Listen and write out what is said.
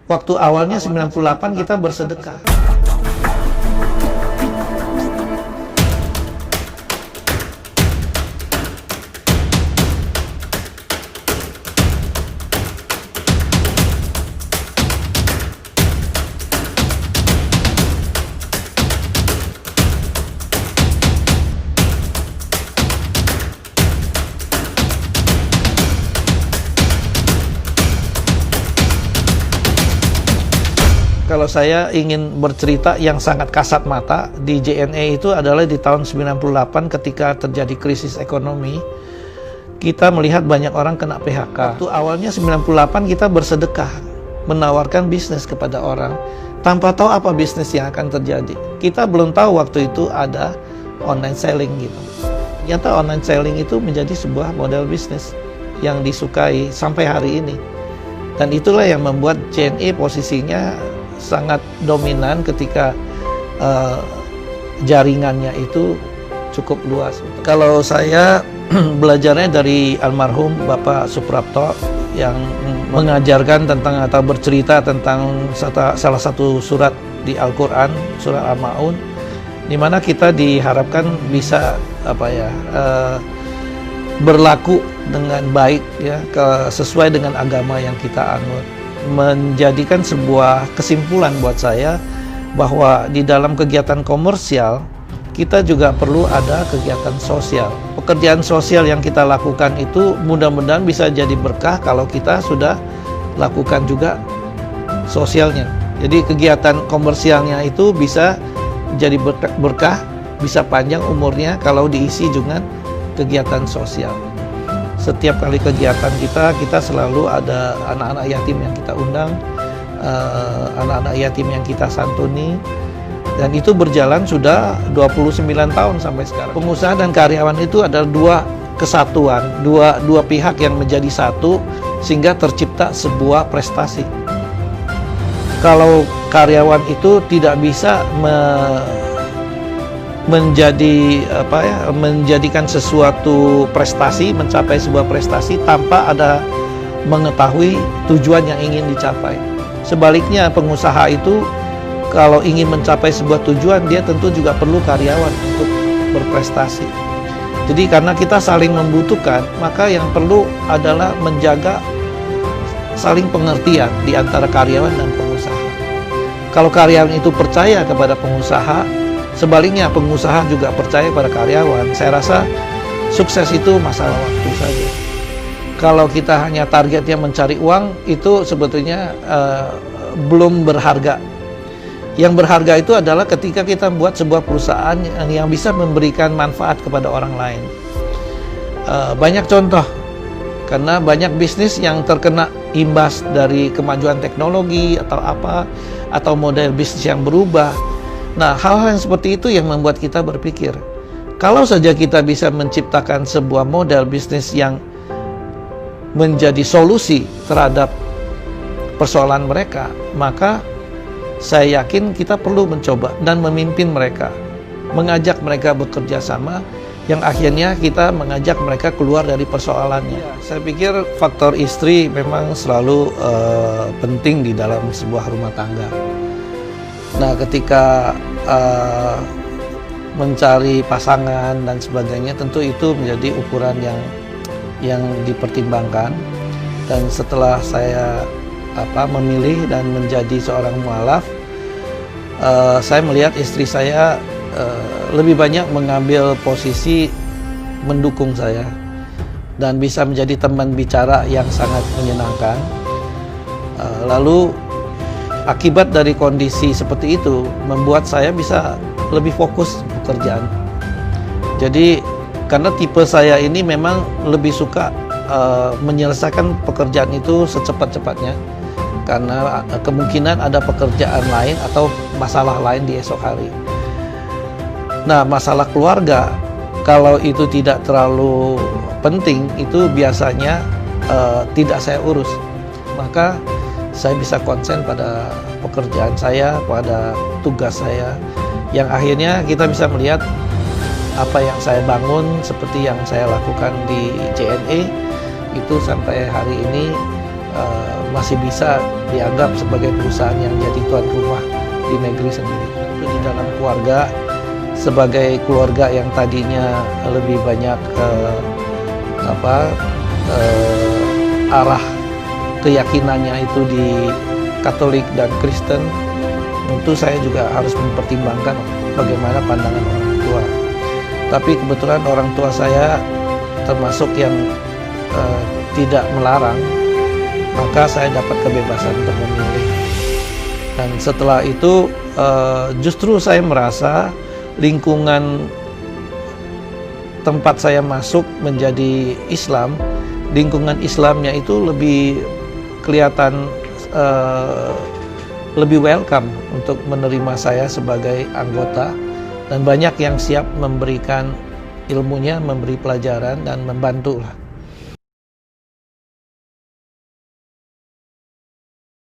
Waktu awalnya 98 kita bersedekah. Kalau saya ingin bercerita yang sangat kasat mata di JNE itu adalah di tahun 98 ketika terjadi krisis ekonomi, kita melihat banyak orang kena PHK. Waktu awalnya 98 kita bersedekah, menawarkan bisnis kepada orang tanpa tahu apa bisnis yang akan terjadi. Kita belum tahu waktu itu ada online selling gitu. Ternyata online selling itu menjadi sebuah model bisnis yang disukai sampai hari ini. Dan itulah yang membuat JNE posisinya sangat dominan ketika jaringannya itu cukup luas. Kalau saya belajarnya dari almarhum Bapak Suprapto yang mengajarkan tentang atau bercerita tentang salah satu surat di Al-Quran, surat Al-Ma'un, di mana kita diharapkan bisa berlaku dengan baik ya, sesuai dengan agama yang kita anut. Menjadikan sebuah kesimpulan buat saya bahwa di dalam kegiatan komersial kita juga perlu ada kegiatan sosial. Pekerjaan sosial yang kita lakukan itu mudah-mudahan bisa jadi berkah kalau kita sudah lakukan juga sosialnya. Jadi kegiatan komersialnya itu bisa jadi berkah, bisa panjang umurnya kalau diisi dengan kegiatan sosial. Setiap kali kegiatan kita selalu ada anak-anak yatim yang kita undang, anak-anak yatim yang kita santuni, dan itu berjalan sudah 29 tahun sampai sekarang. Pengusaha dan karyawan itu adalah dua kesatuan, dua pihak yang menjadi satu sehingga tercipta sebuah prestasi. Kalau karyawan itu tidak bisa menjadikan sesuatu prestasi, mencapai sebuah prestasi tanpa ada mengetahui tujuan yang ingin dicapai. Sebaliknya pengusaha itu kalau ingin mencapai sebuah tujuan, dia tentu juga perlu karyawan untuk berprestasi. Jadi karena kita saling membutuhkan, maka yang perlu adalah menjaga saling pengertian di antara karyawan dan pengusaha. Kalau karyawan itu percaya kepada pengusaha, sebaliknya pengusaha juga percaya pada karyawan, saya rasa sukses itu masalah waktu saja. Kalau kita hanya targetnya mencari uang, itu sebetulnya belum berharga. Yang berharga itu adalah ketika kita buat sebuah perusahaan yang bisa memberikan manfaat kepada orang lain. Banyak contoh, karena banyak bisnis yang terkena imbas dari kemajuan teknologi atau model bisnis yang berubah. Nah, hal-hal yang seperti itu yang membuat kita berpikir, kalau saja kita bisa menciptakan sebuah model bisnis yang menjadi solusi terhadap persoalan mereka, maka saya yakin kita perlu mencoba dan memimpin mereka, mengajak mereka bekerja sama, yang akhirnya kita mengajak mereka keluar dari persoalannya. Saya pikir faktor istri memang selalu penting di dalam sebuah rumah tangga. Nah, ketika mencari pasangan dan sebagainya, tentu itu menjadi ukuran yang dipertimbangkan. Dan setelah saya memilih dan menjadi seorang mualaf, saya melihat istri saya lebih banyak mengambil posisi mendukung saya dan bisa menjadi teman bicara yang sangat menyenangkan. Lalu akibat dari kondisi seperti itu membuat saya bisa lebih fokus pekerjaan. Jadi karena tipe saya ini memang lebih suka menyelesaikan pekerjaan itu secepat-cepatnya, karena kemungkinan ada pekerjaan lain atau masalah lain di esok hari. Nah, masalah keluarga kalau itu tidak terlalu penting, itu biasanya tidak saya urus. Maka saya bisa konsen pada pekerjaan saya, pada tugas saya, yang akhirnya kita bisa melihat apa yang saya bangun seperti yang saya lakukan di JNE itu sampai hari ini masih bisa dianggap sebagai perusahaan yang jadi tuan rumah di negeri sendiri. Itu di dalam keluarga, sebagai keluarga yang tadinya lebih banyak arah keyakinannya itu di Katolik dan Kristen, tentu saya juga harus mempertimbangkan bagaimana pandangan orang tua. Tapi kebetulan orang tua saya termasuk yang tidak melarang, maka saya dapat kebebasan untuk memilih. Dan setelah itu justru saya merasa lingkungan tempat saya masuk menjadi Islam, lingkungan Islamnya itu lebih kelihatan lebih welcome untuk menerima saya sebagai anggota, dan banyak yang siap memberikan ilmunya, memberi pelajaran dan membantu lah.